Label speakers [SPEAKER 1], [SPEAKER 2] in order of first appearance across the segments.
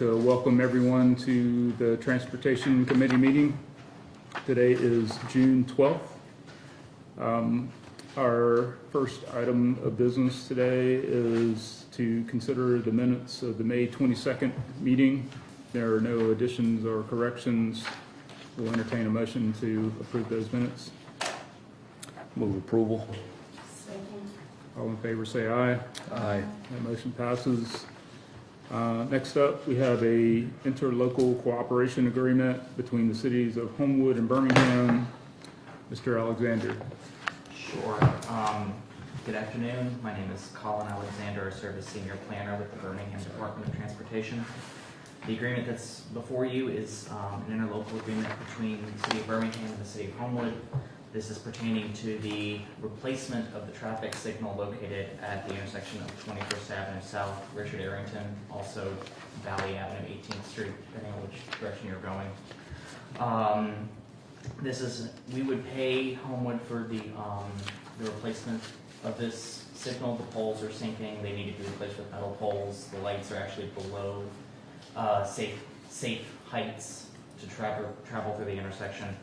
[SPEAKER 1] to welcome everyone to the Transportation Committee meeting. Today is June 12th. Our first item of business today is to consider the minutes of the May 22nd meeting. There are no additions or corrections. We'll entertain a motion to approve those minutes.
[SPEAKER 2] Move approval.
[SPEAKER 3] Second.
[SPEAKER 1] All in favor say aye.
[SPEAKER 2] Aye.
[SPEAKER 1] That motion passes. Next up, we have a interlocal cooperation agreement between the cities of Homewood and Birmingham. Mr. Alexander.
[SPEAKER 4] Sure. Good afternoon. My name is Colin Alexander. I serve as Senior Planner with the Birmingham Department of Transportation. The agreement that's before you is an interlocal agreement between the City of Birmingham and the City of Homewood. This is pertaining to the replacement of the traffic signal located at the intersection of 21st Avenue South, Richard Arrington, also Valley Avenue, 18th Street, depending on which direction you're going. We would pay Homewood for the replacement of this signal. The poles are sinking. They need to be replaced with metal poles. The lights are actually below safe heights to travel through the intersection.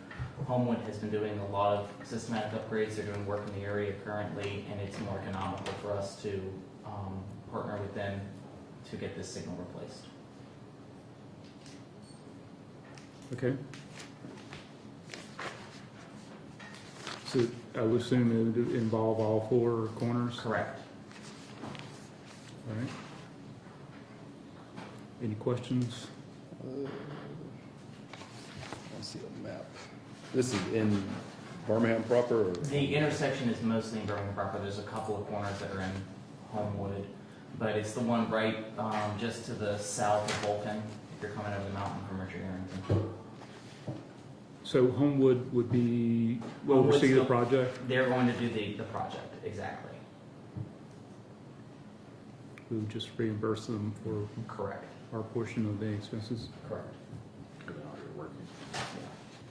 [SPEAKER 4] Homewood has been doing a lot of systematic upgrades. They're doing work in the area currently, and it's more economical for us to partner with them to get this signal replaced.
[SPEAKER 1] Okay. So I would assume it would involve all four corners?
[SPEAKER 4] Correct.
[SPEAKER 1] All right. Any questions?
[SPEAKER 2] Let's see the map. This is in Birmingham proper, or?
[SPEAKER 4] The intersection is mostly in Birmingham proper. There's a couple of corners that are in Homewood, but it's the one right just to the south of Bolton. If you're coming over the mountain from Richard Arrington.
[SPEAKER 1] So Homewood would be, will
[SPEAKER 4] Homewood's
[SPEAKER 1] oversee the
[SPEAKER 4] the-
[SPEAKER 1] project?
[SPEAKER 4] They're going to do the project, exactly.
[SPEAKER 1] We would just reimburse them for
[SPEAKER 4] Correct.
[SPEAKER 1] our portion of the expenses?
[SPEAKER 4] Correct.
[SPEAKER 5] They're already working.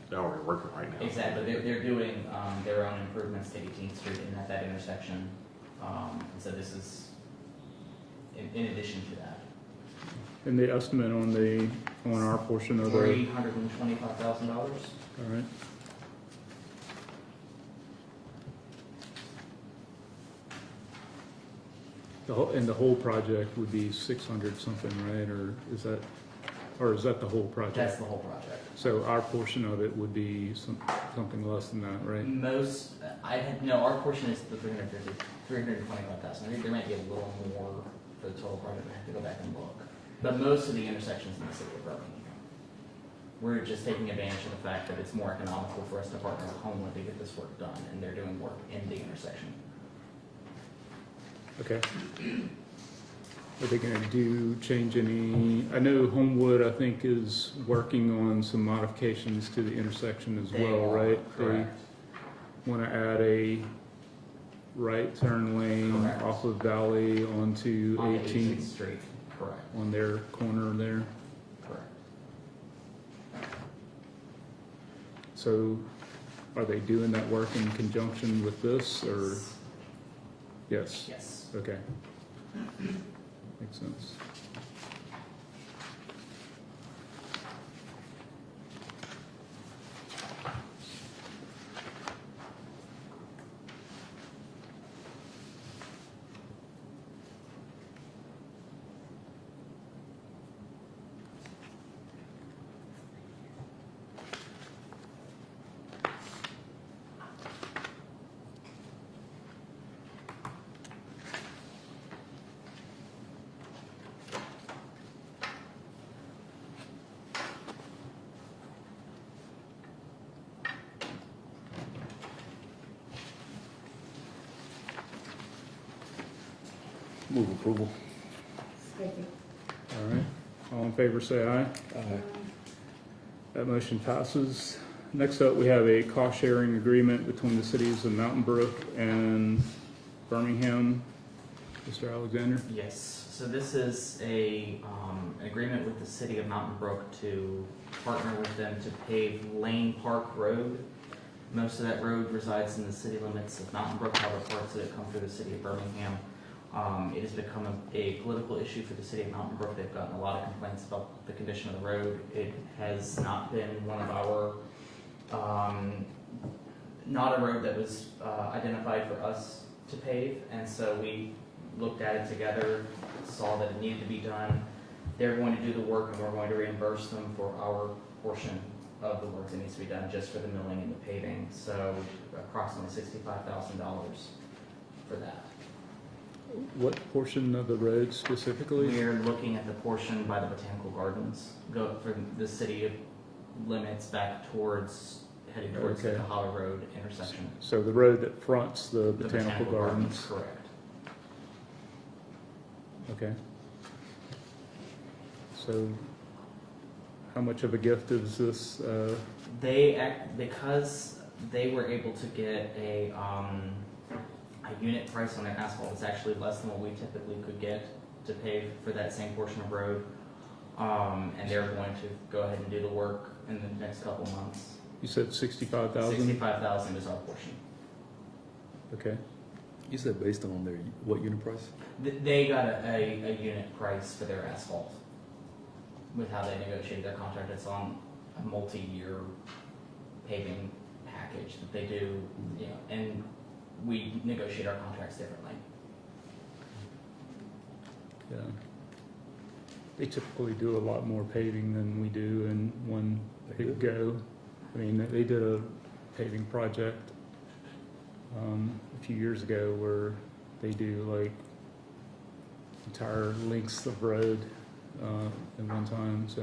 [SPEAKER 5] They're already working right now.
[SPEAKER 4] Exactly. They're doing their own improvements to 18th Street and at that intersection. So this is in addition to that.
[SPEAKER 1] And the estimate on our portion of the,
[SPEAKER 4] $325,000.
[SPEAKER 1] all right. And the whole project would be 600 something, right? Or is that the whole project?
[SPEAKER 4] That's the whole project.
[SPEAKER 1] So our portion of it would be something less than that, right?
[SPEAKER 4] Our portion is the 325,000. I think there might be a little more for the total project. I have to go back and look. But most of the intersections in the city of Birmingham. We're just taking advantage of the fact that it's more economical for us to partner with Homewood to get this work done, and they're doing work in the intersection.
[SPEAKER 1] Okay. Are they gonna change any, I know Homewood, I think, is working on some modifications to the intersection as
[SPEAKER 4] They
[SPEAKER 1] well,
[SPEAKER 4] are,
[SPEAKER 1] right?
[SPEAKER 4] correct.
[SPEAKER 1] They wanna add a right turn lane
[SPEAKER 4] Correct.
[SPEAKER 1] off of Valley onto
[SPEAKER 4] On
[SPEAKER 1] 18th,
[SPEAKER 4] Street. Correct.
[SPEAKER 1] on their corner there.
[SPEAKER 4] Correct.
[SPEAKER 1] So are they doing that work in conjunction with this, or? Yes,
[SPEAKER 4] Yes.
[SPEAKER 1] okay. Makes sense.
[SPEAKER 2] Move approval.
[SPEAKER 3] Second.
[SPEAKER 1] All right, all in favor say aye.
[SPEAKER 2] Aye.
[SPEAKER 1] That motion passes. Next up, we have a cost-sharing agreement between the cities of Mountain Brook and Birmingham. Mr. Alexander?
[SPEAKER 4] Yes, so this is an agreement with the city of Mountain Brook to partner with them to pave Lane Park Road. Most of that road resides in the city limits of Mountain Brook, however parts of it come through the city of Birmingham. It has become a political issue for the city of Mountain Brook. They've gotten a lot of complaints about the condition of the road. It has not been one of our, not a road that was identified for us to pave, and so we looked at it together, saw that it needed to be done. They're going to do the work, and we're going to reimburse them for our portion of the work that needs to be done just for the milling and the paving. So approximately $65,000 for that.
[SPEAKER 1] What portion of the road specifically?
[SPEAKER 4] We're looking at the portion by the Botanical Gardens, go from the city limits back towards, heading towards the
[SPEAKER 1] Okay.
[SPEAKER 4] Cahaba Road intersection.
[SPEAKER 1] So the road that fronts the
[SPEAKER 4] The
[SPEAKER 1] Botanical Gardens.
[SPEAKER 4] Correct.
[SPEAKER 1] Okay. So how much of a gift is this?
[SPEAKER 4] Because they were able to get a unit price on their asphalt. It's actually less than what we typically could get to pave for that same portion of road. And they're going to go ahead and do the work in the next couple months.
[SPEAKER 1] You said 65,000?
[SPEAKER 4] 65,000 is our portion.
[SPEAKER 1] Okay.
[SPEAKER 2] You said based on their, what unit price?
[SPEAKER 4] They got a unit price for their asphalt with how they negotiated their contract. It's on a multi-year paving package that they do, you know, and we negotiate our contracts differently.
[SPEAKER 1] Yeah. They typically do a lot more paving than we do in one
[SPEAKER 2] They
[SPEAKER 1] big
[SPEAKER 2] do?
[SPEAKER 1] go. I mean, they did a paving project a few years ago where they do like entire lengths of road at one time, so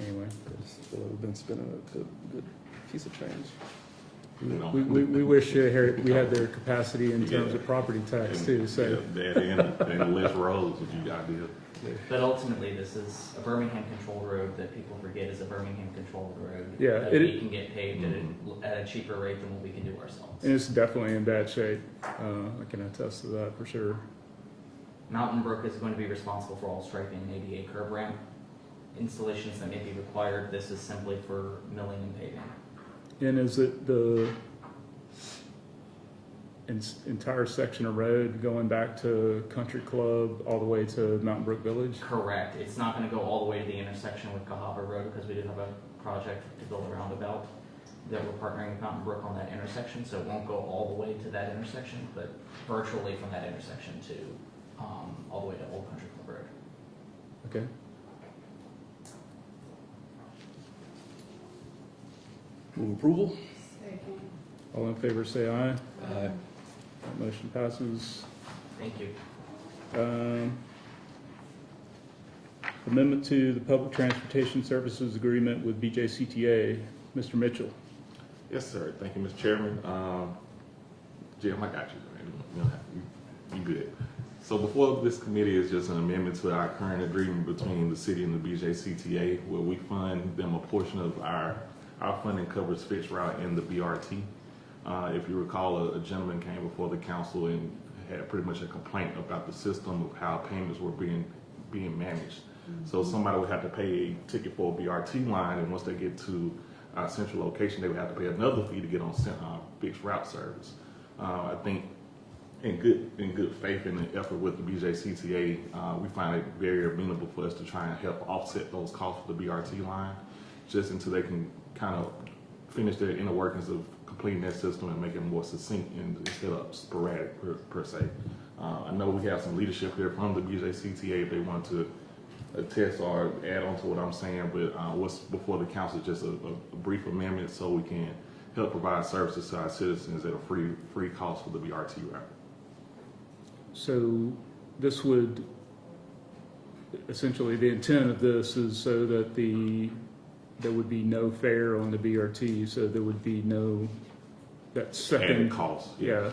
[SPEAKER 1] anyway.
[SPEAKER 2] We've been spending a good piece of change.
[SPEAKER 1] We wish we had their capacity in terms of property tax too, so.
[SPEAKER 5] Yeah, and less roads if you got to.
[SPEAKER 4] But ultimately, this is a Birmingham controlled road that people forget is a Birmingham controlled road.
[SPEAKER 1] Yeah,
[SPEAKER 4] That
[SPEAKER 1] it-
[SPEAKER 4] we can get paved at a cheaper rate than what we can do ourselves.
[SPEAKER 1] And it's definitely in bad shape. I can attest to that for sure.
[SPEAKER 4] Mountain Brook is going to be responsible for all striping and ADA curb ramp installations that may be required. This is simply for milling and paving.
[SPEAKER 1] And is it the entire section of road going back to Country Club all the way to Mountain Brook Village?
[SPEAKER 4] Correct. It's not going to go all the way to the intersection with Cahaba Road because we do have a project to build a roundabout that we're partnering with Mountain Brook on that intersection. So it won't go all the way to that intersection, but virtually from that intersection to all the way to Old Country Club Road.
[SPEAKER 1] Okay.
[SPEAKER 2] Move approval?
[SPEAKER 3] Second.
[SPEAKER 1] All in favor, say aye.
[SPEAKER 2] Aye.
[SPEAKER 1] That motion passes.
[SPEAKER 4] Thank you.
[SPEAKER 1] Amendment to the Public Transportation Services Agreement with BJCTA. Mr. Mitchell.
[SPEAKER 5] Yes, sir. Thank you, Mr. Chairman. Jim, I got you. Man. You good. So before this committee is just an amendment to our current agreement between the city and the BJCTA, where we fund them a portion of our funding covers fixed route in the BRT. If you recall, a gentleman came before the council and had pretty much a complaint about the system of how payments were being managed. So somebody would have to pay a ticket for a BRT line, and once they get to our central location, they would have to pay another fee to get on fixed route service. I think in good faith and the effort with the BJCTA, we find it very amenable for us to try and help offset those costs for the BRT line, just until they can kind of finish their inner workings of completing that system and make it more succinct instead of sporadic per se. I know we have some leadership here from the BJCTA if they want to attest or add on to what I'm saying, but what's before the council is just a brief amendment so we can help provide services to our citizens at a free cost for the BRT route.
[SPEAKER 1] So this would, essentially the intent of this is so that there would be no fare on the BRT, so there would be no, that second.
[SPEAKER 5] Added cost.
[SPEAKER 1] Yeah.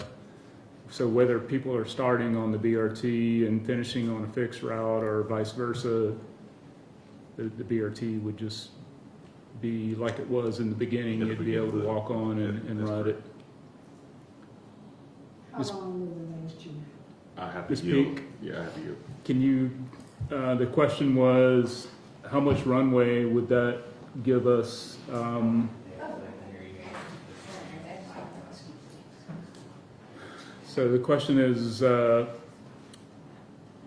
[SPEAKER 1] So whether people are starting on the BRT and finishing on a fixed route or vice versa, the BRT would just be like it was in the beginning. You'd be able to walk on and
[SPEAKER 5] That's
[SPEAKER 1] ride it.
[SPEAKER 3] How
[SPEAKER 1] This-
[SPEAKER 3] long will it last you?
[SPEAKER 5] I have to
[SPEAKER 1] This
[SPEAKER 5] yield.
[SPEAKER 1] peak?
[SPEAKER 5] Yeah, I have to yield.
[SPEAKER 1] Can you, the question was, how much runway would that give us? So So the question is,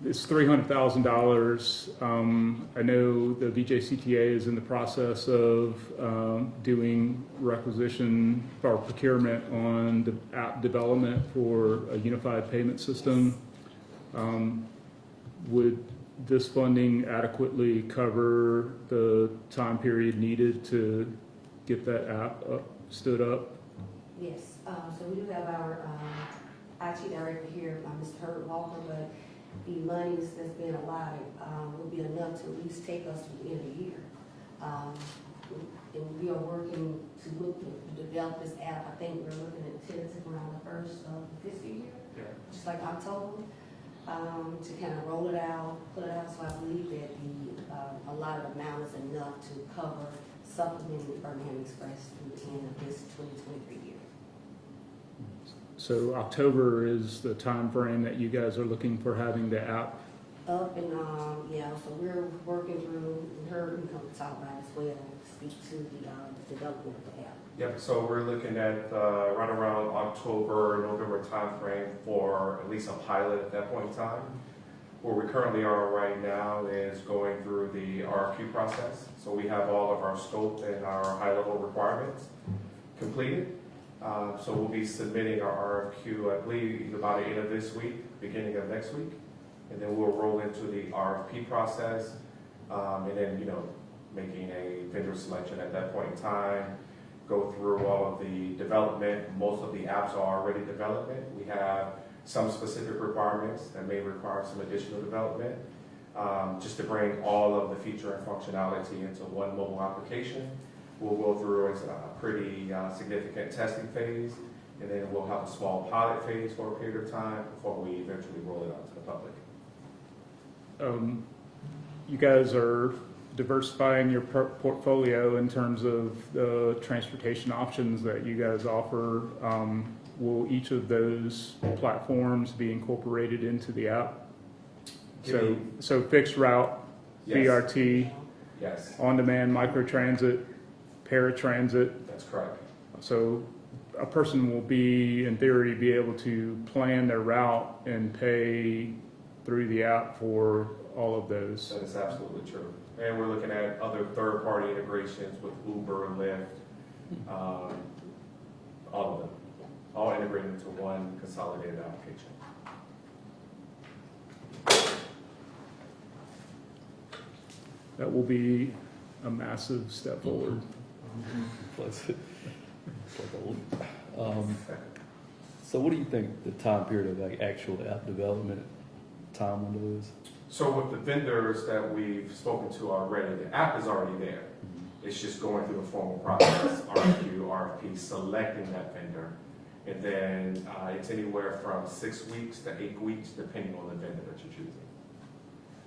[SPEAKER 1] it's $300,000. I know the VJCTA is in the process of doing requisition or procurement on the app development for a unified payment system. Would this funding adequately cover the time period needed to get that app stood up?
[SPEAKER 3] Yes, so we do have our IT director here, Mr. Herb Walker, but the monies that's been allotted will be enough to at least take us to the end of the year. And we are working to look to develop this app. I think we're looking at tentative around the first of the fiscal year, just like October, to kind of roll it out, put it out. So I believe that the allotted amount is enough to cover supplementing the Birmingham Express through the end of this 2023 year.
[SPEAKER 1] So October is the time frame that you guys are looking for having the app.
[SPEAKER 3] Up and, yeah, so we're working through, and her, we come to talk about it as well, speak to the development of the app.
[SPEAKER 6] Yep, so we're looking at right around October, November timeframe for at least a pilot at that point in time. Where we currently are right now is going through the RFQ process. So we have all of our scope and our high-level requirements completed. So we'll be submitting our RFQ, I believe, either by the end of this week, beginning of next week. And then we'll roll into the RFP process, and then, making a vendor selection at that point in time, go through all of the development. Most of the apps are already development. We have some specific requirements that may require some additional development, just to bring all of the feature and functionality into one mobile application. We'll go through a pretty significant testing phase, and then we'll have a small pilot phase for a period of time before we eventually roll it out to the public.
[SPEAKER 1] You guys are diversifying your portfolio in terms of the transportation options that you guys offer. Will each of those platforms be incorporated into the app? So fixed route,
[SPEAKER 6] Yes.
[SPEAKER 1] BRT,
[SPEAKER 6] Yes,
[SPEAKER 1] on-demand microtransit, paratransit.
[SPEAKER 6] that's correct.
[SPEAKER 1] So a person will be, in theory, be able to plan their route and pay through the app for all of those.
[SPEAKER 6] That is absolutely true. And we're looking at other third-party integrations with Uber and Lyft, all of them, all integrated into one consolidated application.
[SPEAKER 1] That will be a massive step forward.
[SPEAKER 2] It's like a leap. So what do you think the time period of like actual app development time window is?
[SPEAKER 6] So with the vendors that we've spoken to already, the app is already there. It's just going through the formal process, RFQ, RFP, selecting that vendor. And then it's anywhere from 6 weeks to 8 weeks, depending on the vendor that you're choosing.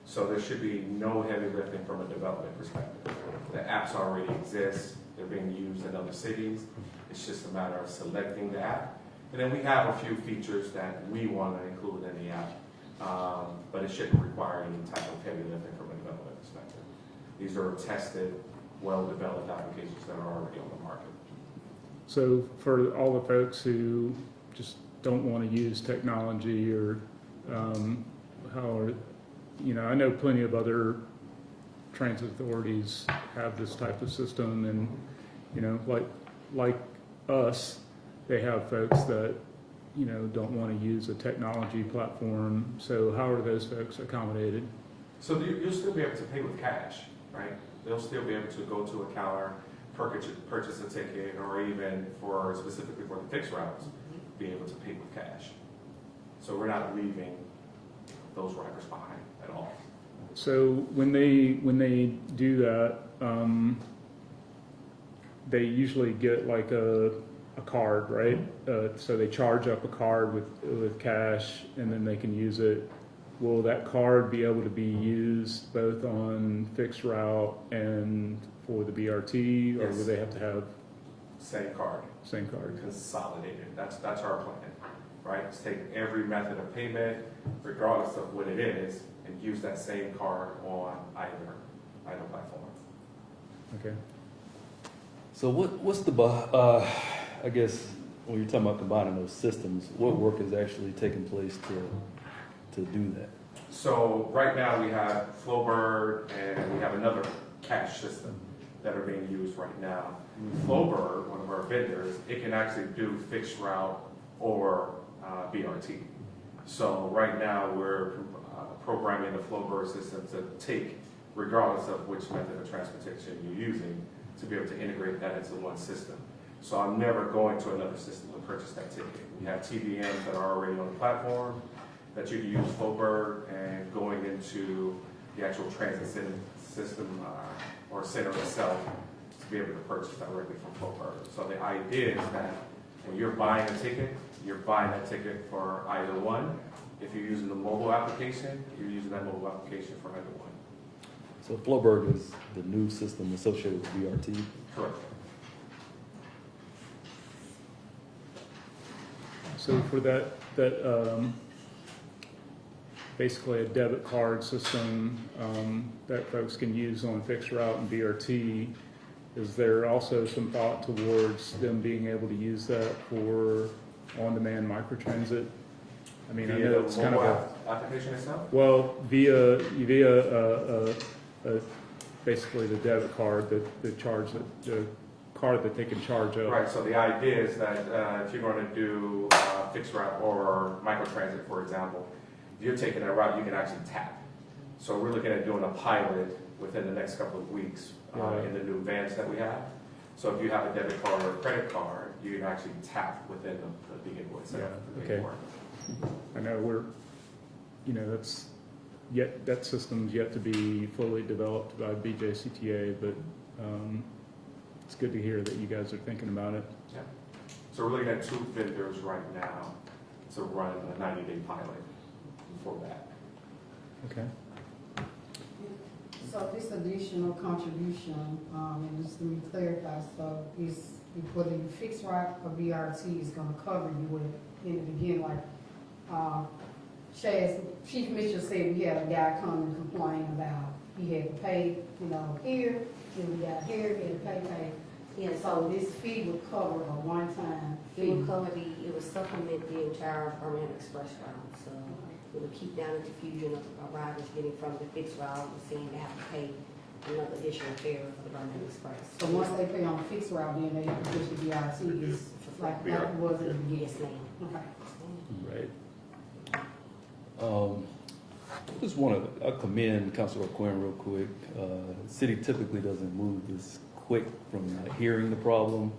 [SPEAKER 6] So there should be no heavy lifting from a development perspective. The apps already exist. They're being used in other cities. It's just a matter of selecting the app. And then we have a few features that we want to include in the app. But it shouldn't require any type of heavy lifting from a development perspective. These are tested, well-developed applications that are already on the market.
[SPEAKER 1] So for all the folks who just don't want to use technology or I know plenty of other transit authorities have this type of system, and like us, they have folks that don't want to use a technology platform. So how are those folks accommodated?
[SPEAKER 6] So you'll still be able to pay with cash, right? They'll still be able to go to a counter, purchase a ticket, or even specifically for the fixed routes, be able to pay with cash. So we're not leaving those riders behind at all.
[SPEAKER 1] So when they do that, they usually get like a card, right? So they charge up a card with cash, and then they can use it. Will that card be able to be used both on fixed route and for the BRT, or
[SPEAKER 6] Yes.
[SPEAKER 1] will they have to have
[SPEAKER 6] Same card,
[SPEAKER 1] same card?
[SPEAKER 6] consolidated. That's our plan, right? Let's take every method of payment, regardless of what it is, and use that same card on either platform.
[SPEAKER 1] Okay.
[SPEAKER 2] So what's the I guess when you're talking about combining those systems, what work is actually taking place to do that?
[SPEAKER 6] So right now we have Flowbird and we have another cache system that are being used right now. Flowbird, one of our vendors, it can actually do fixed route or BRT. So right now we're programming the Flowbird system to take, regardless of which method of transportation you're using, to be able to integrate that into one system. So I'm never going to another system to purchase that ticket. We have TVMs that are already on the platform that you can use Flowbird, and going into the actual transit system or center itself to be able to purchase directly from Flowbird. So the idea is that when you're buying a ticket, you're buying that ticket for either one. If you're using the mobile application, you're using that mobile application for either one.
[SPEAKER 2] So Flowbird is the new system associated with BRT.
[SPEAKER 6] Correct.
[SPEAKER 1] So for that basically a debit card system that folks can use on fixed route and BRT, is there also some thought towards them being able to use that for on-demand microtransit? I mean, I know it's kind of a,
[SPEAKER 6] Application itself?
[SPEAKER 1] well, via basically the debit card, the card that they can charge up.
[SPEAKER 6] Right, so the idea is that if you're going to do fixed route or microtransit, for example, if you're taking a route, you can actually tap. So we're looking at doing a pilot within the next couple of weeks in the new vans that we have. So if you have a debit card or a credit card, you can actually tap within the vehicle itself.
[SPEAKER 1] Yeah, okay. I know that system's yet to be fully developed by BJCTA, but it's good to hear that you guys are thinking about it.
[SPEAKER 6] Yeah. So we're looking at 2 vendors right now to run a 90-day pilot for that.
[SPEAKER 1] Okay.
[SPEAKER 7] So this additional contribution, and just let me clarify, so is whether you fix route or BRT is gonna cover you with, in the beginning, like, Chaz, Chief Mitchell said we had a guy come and complain about he had to pay, here, then we got here, he had to pay.
[SPEAKER 3] Yeah,
[SPEAKER 7] So this fee would cover a one-time
[SPEAKER 3] it
[SPEAKER 7] fee.
[SPEAKER 3] would cover it would supplement the entire Birmingham Express route. So it would keep down the confusion of riders getting from the fixed route and seeing they have to pay another additional fare for the Birmingham Express.
[SPEAKER 7] So once they pay on the fixed route, then they push the BRT, is like it was in the beginning.
[SPEAKER 3] Yes, ma'am.
[SPEAKER 7] Okay.
[SPEAKER 2] Right. Just want to commend Councilor Quinn real quick. The city typically doesn't move this quick from hearing the problem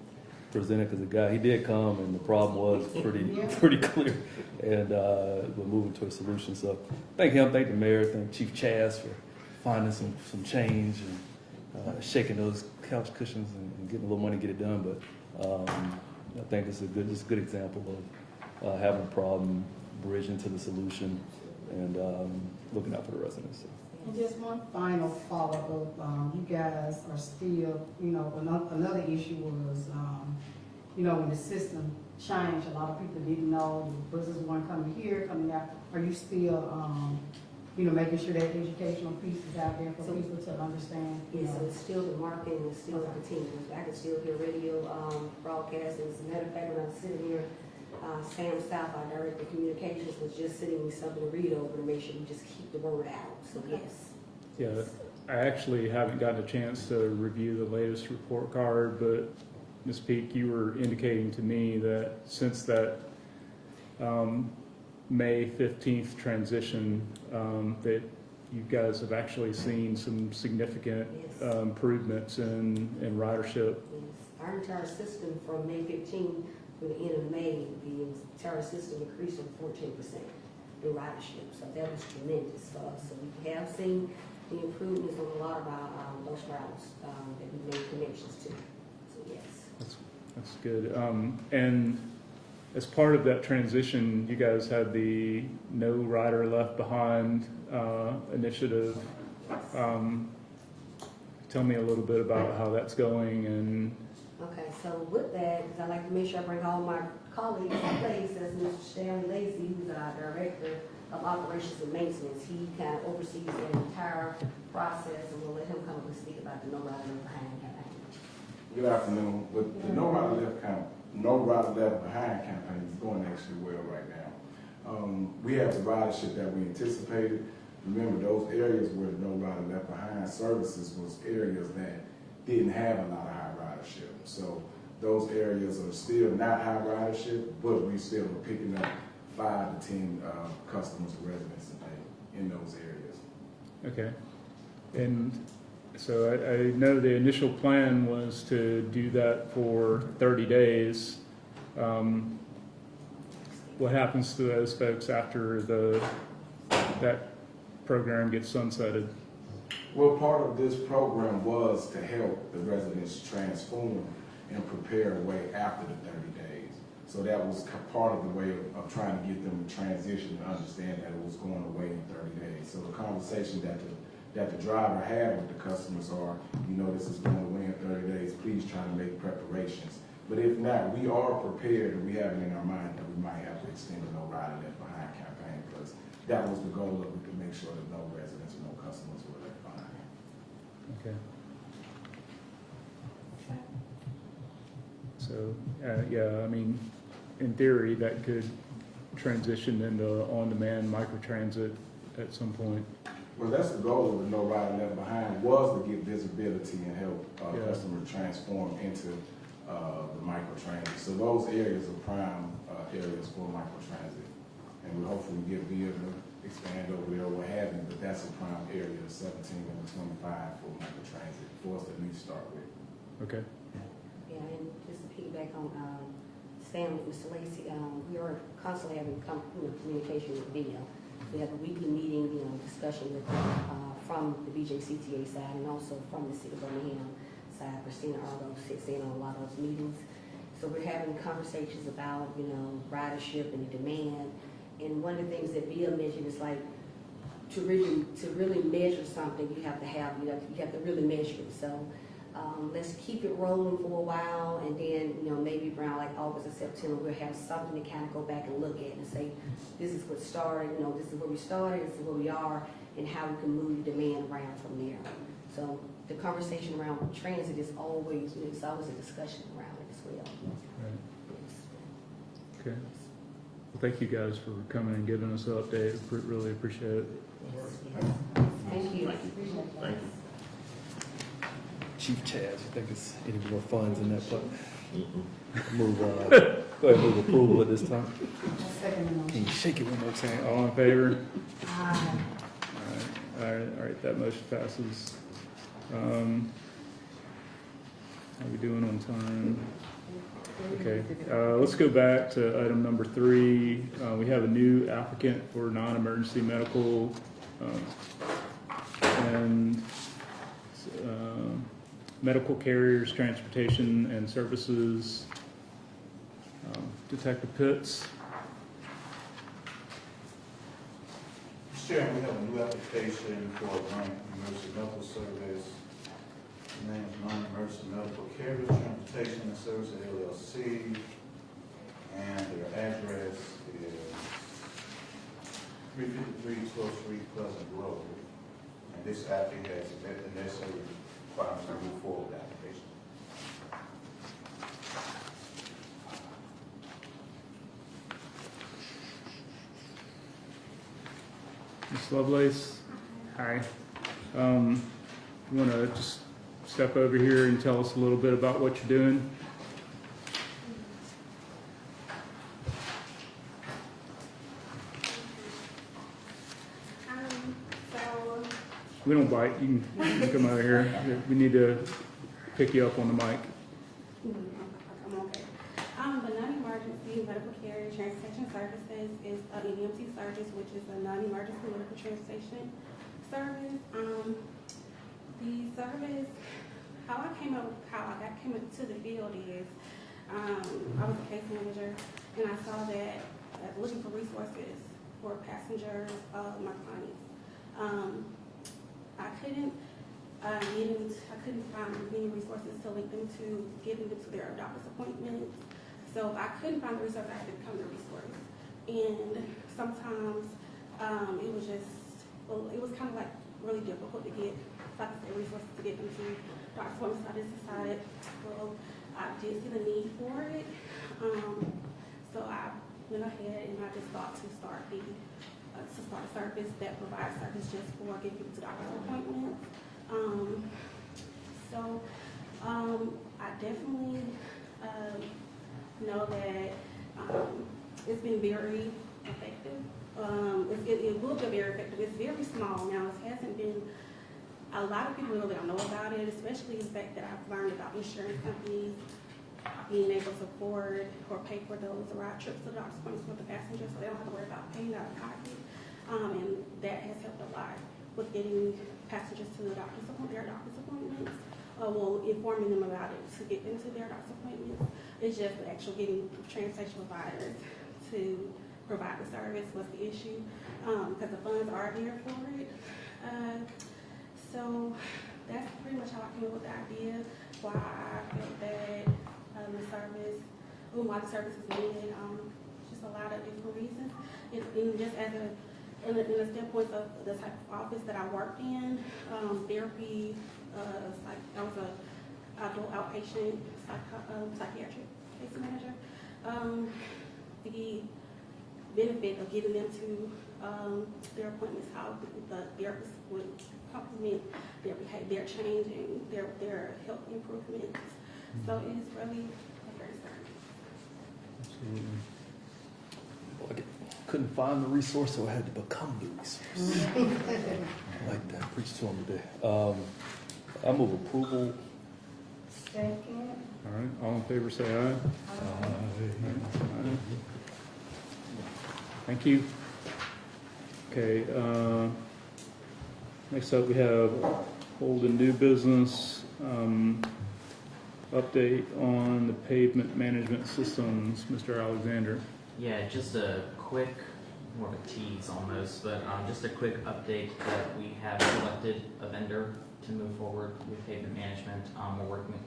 [SPEAKER 2] presented, because the guy, he did come and the problem was pretty clear, and we're moving to a solution. So thank him, thank the mayor, thank Chief Chaz for finding some change and shaking those couch cushions and getting a little money to get it done. But I think this is a good example of having a problem, bridging to the solution, and looking out for the residents. So.
[SPEAKER 7] And just one final follow-up, you guys are still, another issue was, when the system changed, a lot of people didn't know the buses weren't coming here, coming out. Are you still, making sure that educational piece is out there for people to understand?
[SPEAKER 3] Yes, so it's still the marketing is still continuous. I can still hear radio broadcasts. As a matter of fact, when I'm sitting here, Sam South, our director of communications, was just sending me something to read over to make sure we just keep the word out. So yes.
[SPEAKER 1] Yeah, I actually haven't gotten a chance to review the latest report card, but Ms. Peak, you were indicating to me that since that May 15th transition, that you guys have actually seen some significant improvements in ridership.
[SPEAKER 3] Yes. Our entire system from May 15th to the end of May, the entire system increased from 14% in ridership. So that was tremendous for us. So we have seen the improvements on a lot of our bus routes that we made connections to. So yes.
[SPEAKER 1] That's good. And as part of that transition, you guys had the No Rider Left Behind initiative. Tell me a little bit about how that's going. And
[SPEAKER 3] Okay, so with that, because I like to make sure I bring all my colleagues in place, as Mr. Stanley Lacy, who's our director of operations and maintenance, he kind of oversees the entire process, and we'll let him come up and speak about the No Rider Left Behind campaign.
[SPEAKER 8] Good afternoon. With the No Rider Left No Rider Left Behind campaign is going actually well right now. We have the ridership that we anticipated. Remember, those areas where the No Rider Left Behind services was areas that didn't have a lot of high ridership. So those areas are still not high ridership, but we still are picking up 5 to 10 customers or residents a day in those areas.
[SPEAKER 1] Okay. And so I know the initial plan was to do that for 30 days. What happens to those folks after that program gets sunsetted?
[SPEAKER 8] Well, part of this program was to help the residents transform and prepare a way after the 30 days. So that was part of the way of trying to get them to transition and understand that it was going away in 30 days. So the conversation that the driver had with the customers are, this is going away in 30 days, please try to make preparations. But if not, we are prepared, and we have it in our mind that we might have to extend the No Rider Left Behind campaign, because that was the goal, that we could make sure that no residents or no customers were left behind.
[SPEAKER 1] Okay. So, yeah, I mean, in theory, that could transition into on-demand microtransit at some point.
[SPEAKER 8] Well, that's the goal of the No Rider Left Behind, was to get visibility and help
[SPEAKER 1] Yeah.
[SPEAKER 8] customers transform into the microtransit. So those areas are prime areas for microtransit. And we hopefully get via to expand over there or what have you, but that's a prime area, 17 and 25 for microtransit, for us to at least start with.
[SPEAKER 1] Okay.
[SPEAKER 3] Yeah, and just to piggyback on Stan with Mr. Lacy, we are constantly having communication with VIA. We have a weekly meeting, discussion with from the BJCTA side and also from the City of Birmingham side. Christina Argo sits in on a lot of those meetings. So we're having conversations about, ridership and the demand. And one of the things that VIA mentioned is like, to really measure something, you have to really measure it. So let's keep it rolling for a while, and then maybe around like August or September we'll have something to kind of go back and look at and say, this is what started, this is where we started, this is where we are, and how we can move the demand around from there. So the conversation around transit is always, it's always a discussion around it as well.
[SPEAKER 1] Right. Okay. Well, thank you guys for coming and giving us an update. Really appreciate it.
[SPEAKER 3] Thank you.
[SPEAKER 5] Thank you.
[SPEAKER 2] Chief Chaz, you think it's any more funds in that fund?
[SPEAKER 5] Mm-mm.
[SPEAKER 2] Move, go ahead and move approval at this time.
[SPEAKER 7] Second
[SPEAKER 2] Can
[SPEAKER 7] motion.
[SPEAKER 2] you shake it one more time?
[SPEAKER 1] All in favor?
[SPEAKER 7] Aye.
[SPEAKER 1] All right, that motion passes. How we doing on time? Okay, let's go back to item number 3. We have a new applicant for non-emergency medical and medical carriers, transportation and services. Detective Pitts.
[SPEAKER 9] Mr. Chairman, we have a new application for a non-emergency medical service. The name is Non-Emergency Medical Carriers Transportation and Services LLC, and their address is 353 12th Street, Pleasant Grove. And this applicant has met the necessary requirements to move forward with the application.
[SPEAKER 1] Ms. Lovelace, hi. You want to just step over here and tell us a little bit about what you're doing?
[SPEAKER 10] So,
[SPEAKER 1] We don't bite. You can come over here. We need to pick you up on the mic.
[SPEAKER 10] I'm okay. The non-emergency medical carrier transportation services is an EMT service, which is a non-emergency medical transportation service. The service, how I came into the field is, I was a case manager, and I saw that looking for resources for passengers of my clients. I couldn't find many resources to link them to getting them to their doctor's appointments. So if I couldn't find the resource, I had to become the resource. And sometimes it was kind of like really difficult to get like I said, resources to get them to doctor's appointments. So I just decided, well, I did see the need for it. So I went ahead and I just thought to start a service that provides service just for getting people to doctor's appointments. I definitely know that it's been very effective. It will be very effective. It's very small now. It hasn't been. A lot of people really don't know about it, especially the fact that I've learned about insurance companies being able to afford or pay for those ride trips to the doctor's appointments for the passengers, so they don't have to worry about paying out of pocket. And that has helped a lot with getting passengers to their doctor's appointments. Informing them about it to get them to their doctor's appointments. It's just actually getting transportation providers to provide the service was the issue, because the funds are there for it. So that's pretty much how I came up with the idea, why I felt that why the service is needed. Just a lot of different reasons. And just as in the standpoint of the type of office that I worked in, therapy, I was a adult outpatient psychiatric case manager. The benefit of getting them to their appointments, how the therapist would compliment their behavior, their changing, their health improvements. So it's really a great service.
[SPEAKER 2] Absolutely. Well, I couldn't find the resource, so I had to become the resource. I like that. Preach to him today. I move approval.
[SPEAKER 7] Second.
[SPEAKER 1] All right, all in favor say aye. Aye. Thank you. Okay, next up we have old and new business, update on the pavement management systems, Mr. Alexander.
[SPEAKER 4] Yeah, just a quick, more of a tease almost, but just a quick update that we have selected a vendor to move forward with pavement management.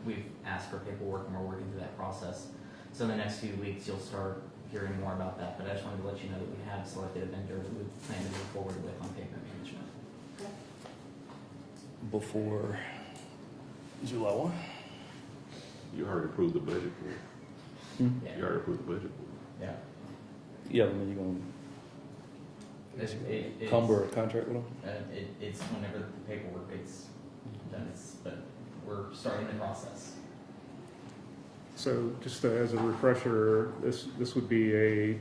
[SPEAKER 4] We've asked for paperwork and we're working through that process. So in the next few weeks, you'll start hearing more about that, but I just wanted to let you know that we have selected a vendor that we plan to move forward with on pavement management.
[SPEAKER 2] Before July 1?
[SPEAKER 5] You already approved the budget for it.
[SPEAKER 4] Yeah.
[SPEAKER 5] You already approved the budget for
[SPEAKER 4] Yeah.
[SPEAKER 2] Yeah, I mean, you're going to encumber a contract with them?
[SPEAKER 4] It's whenever the paperwork gets done, but we're starting the process.
[SPEAKER 1] So just as a refresher, this would be a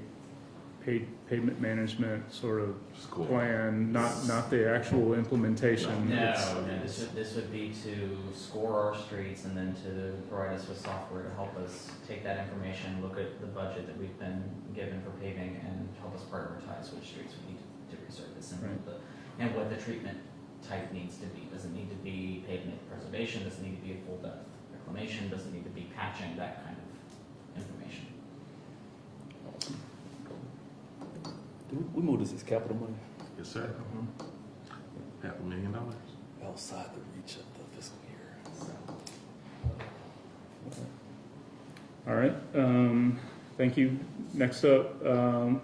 [SPEAKER 1] pavement management sort of
[SPEAKER 5] Just go.
[SPEAKER 1] plan, not the actual implementation. It's-
[SPEAKER 4] No, this would be to score our streets and then to provide us with software to help us take that information, look at the budget that we've been given for paving and help us prioritize which streets we need to resurface and what the treatment type needs to be. Does it need to be pavement preservation? Does it need to be a full depth reclamation? Does it need to be patching? That kind of information.
[SPEAKER 2] Awesome. We moved this as capital money
[SPEAKER 5] Yes, sir. $500,000.
[SPEAKER 2] outside the reach of the fiscal year.
[SPEAKER 1] All right, thank you. Next up,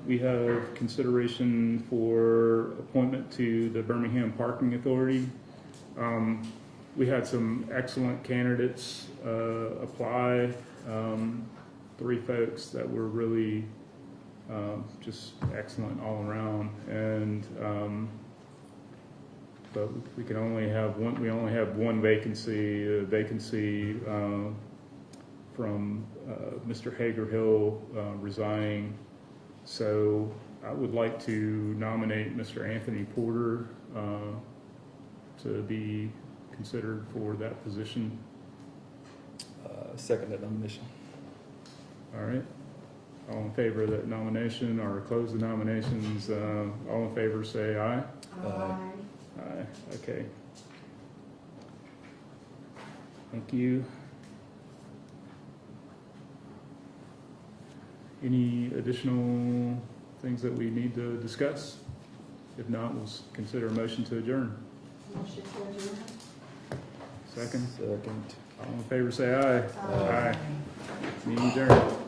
[SPEAKER 1] we have consideration for appointment to the Birmingham Parking Authority. We had some excellent candidates apply, 3 folks that were really just excellent all around, and but we can only have one. We only have one vacancy. From Mr. Hager-Hill resigning. So I would like to nominate Mr. Anthony Porter to be considered for that position.
[SPEAKER 2] Second that nomination.
[SPEAKER 1] All right. All in favor of that nomination, or close the nominations? All in favor say aye.
[SPEAKER 2] Aye.
[SPEAKER 1] Aye. Okay. Thank you. Any additional things that we need to discuss? If not, we'll consider a motion to adjourn.
[SPEAKER 3] Motion to adjourn.
[SPEAKER 1] Second.
[SPEAKER 2] Second.
[SPEAKER 1] All in favor say aye. Aye. Meeting adjourned.